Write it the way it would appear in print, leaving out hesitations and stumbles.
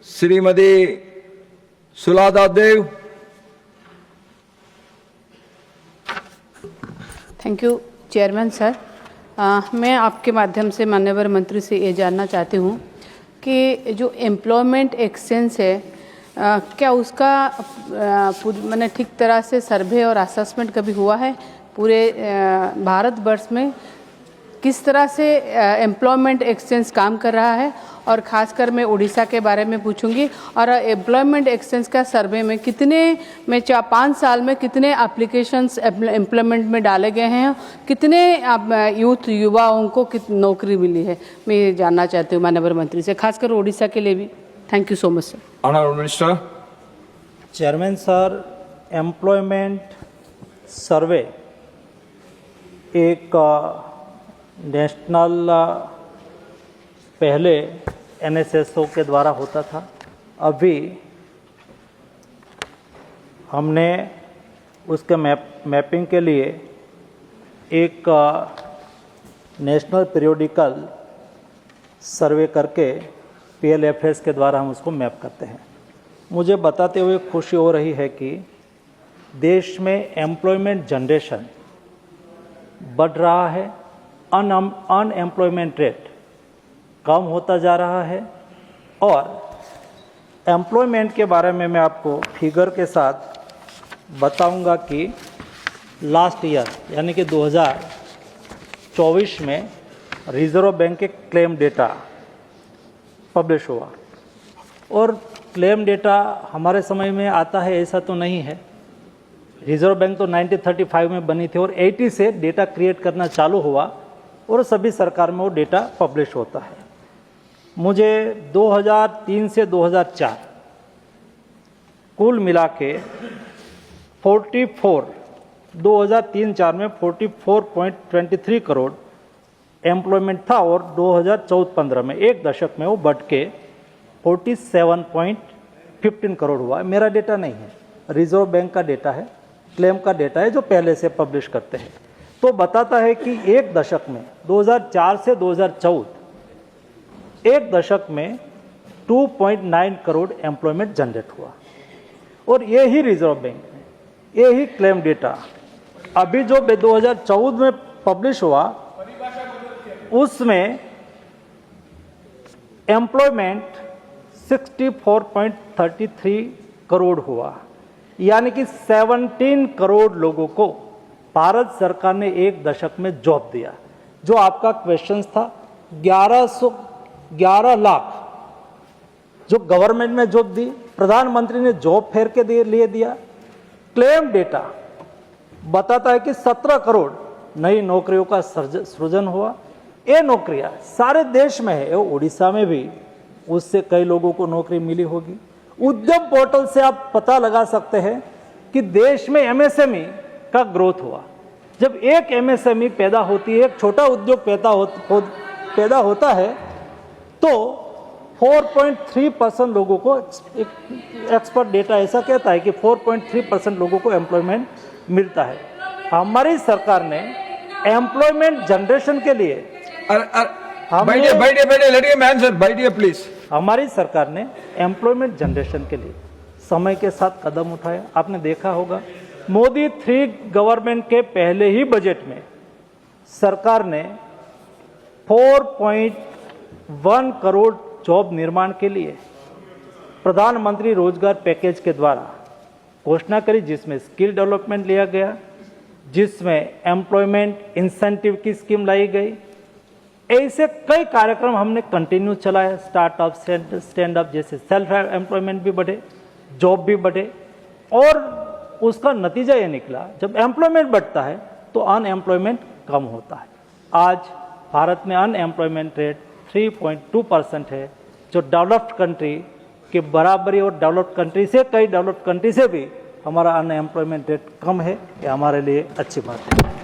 Shrimati Sulada Dev. Thank you chairman sir. मैं आपके माध्यम से माननीय मंत्री से ये जानना चाहती हूँ कि जो एम्प्लॉयमेंट एक्सचेंज है क्या उसका मैंने ठीक तरह से सर्वे और असेसमेंट कभी हुआ है? पूरे भारतवर्ष में किस तरह से एम्प्लॉयमेंट एक्सचेंज काम कर रहा है? और ख़ासकर मैं उड़ीसा के बारे में पूछूंगी। और एम्प्लॉयमेंट एक्सचेंज का सर्वे में कितने में 5 साल में कितने एप्लीकेशंस एम्प्लॉयमेंट में डाले गए हैं, कितने युवाओं को नौकरी मिली है, मैं ये जानना चाहती हूँ माननीय मंत्री से, खासकर उड़ीसा के लिए भी। Thank you so much sir. Honourable minister. Chairman sir, employment survey एक नेशनल पहले NSSO के द्वारा होता था। अभी हमने उसके मैपिंग के लिए एक नेशनल पीरियोडिकल सर्वे करके PLFS के द्वारा हम उसको मैप करते हैं। मुझे बताते हुए खुशी हो रही है कि देश में एम्प्लॉयमेंट जनरेशन बढ़ रहा है, अनएम्प्लॉयमेंट रेट कम होता जा रहा है। और एम्प्लॉयमेंट के बारे में मैं आपको फिगर के साथ बताऊंगा कि लास्ट ईयर यानी कि 2024 में रिजर्व बैंक के क्लेम डेटा पब्लिश हुआ। और क्लेम डेटा हमारे समय में आता है ऐसा तो नहीं है। रिजर्व बैंक तो 1935 में बनी थी और 80 से डेटा क्रिएट करना चालू हुआ और सभी सरकार में वो डेटा पब्लिश होता है। मुझे 2003 से 2004 कुल मिला के 2003-04 में 44.23 करोड़ एम्प्लॉयमेंट था और 2014-15 में एक दशक में वो बढ़ के 47.15 करोड़ हुआ। मेरा डेटा नहीं है, रिजर्व बैंक का डेटा है, क्लेम का डेटा है जो पहले से पब्लिश करते हैं। तो बताता है कि एक दशक में 2004 से 2014 एक दशक में 2.9 करोड़ एम्प्लॉयमेंट जनरेट हुआ। और ये ही रिजर्व बैंक ने, ये ही क्लेम डेटा अभी जो 2014 में पब्लिश हुआ उसमें एम्प्लॉयमेंट 64.33 करोड़ हुआ। यानी कि 17 करोड़ लोगों को भारत सरकार ने एक दशक में जॉब दिया। जो आपका क्वेश्चन था 11 लाख जो गवर्नमेंट में जॉब दी, प्रधानमंत्री ने जॉब फेयर के लिए दिया। क्लेम डेटा बताता है कि 17 करोड़ नई नौकरियों का सृजन हुआ। ये नौकरियां सारे देश में है, उड़ीसा में भी उससे कई लोगों को नौकरी मिली होगी। उद्यम पोर्टल से आप पता लगा सकते हैं कि देश में MSME का ग्रोथ हुआ। जब एक MSME पैदा होती है, एक छोटा उद्योग पैदा होता है तो 4.3% लोगों को, एक्सपर्ट डेटा ऐसा कहता है कि 4.3% लोगों को एम्प्लॉयमेंट मिलता है। हमारी सरकार ने एम्प्लॉयमेंट जनरेशन के लिए बैठिए प्लीज। हमारी सरकार ने एम्प्लॉयमेंट जनरेशन के लिए समय के साथ कदम उठाए। आपने देखा होगा मोदी 3 गवर्नमेंट के पहले ही बजट में सरकार ने 4.1 करोड़ जॉब निर्माण के लिए प्रधानमंत्री रोजगार पैकेज के द्वारा घोषणा करी, जिसमें स्किल डेवलपमेंट लिया गया, जिसमें एम्प्लॉयमेंट इंसेंटिव की स्कीम लाई गई। ऐसे कई कार्यक्रम हमने कंटिन्यू चलाया। स्टार्टअप, स्टैंड अप जैसे सेल्फ एम्प्लॉयमेंट भी बढ़े, जॉब भी बढ़े। और उसका नतीजा ये निकला, जब एम्प्लॉयमेंट बढ़ता है तो अनएम्प्लॉयमेंट कम होता है। आज भारत में अनएम्प्लॉयमेंट रेट 3.2% है, जो डेवलप्ड कंट्री के बराबरी और डेवलप्ड कंट्री से, कई डेवलप्ड कंट्री से भी हमारा अनएम्प्लॉयमेंट रेट कम है। ये हमारे लिए अच्छी बात है।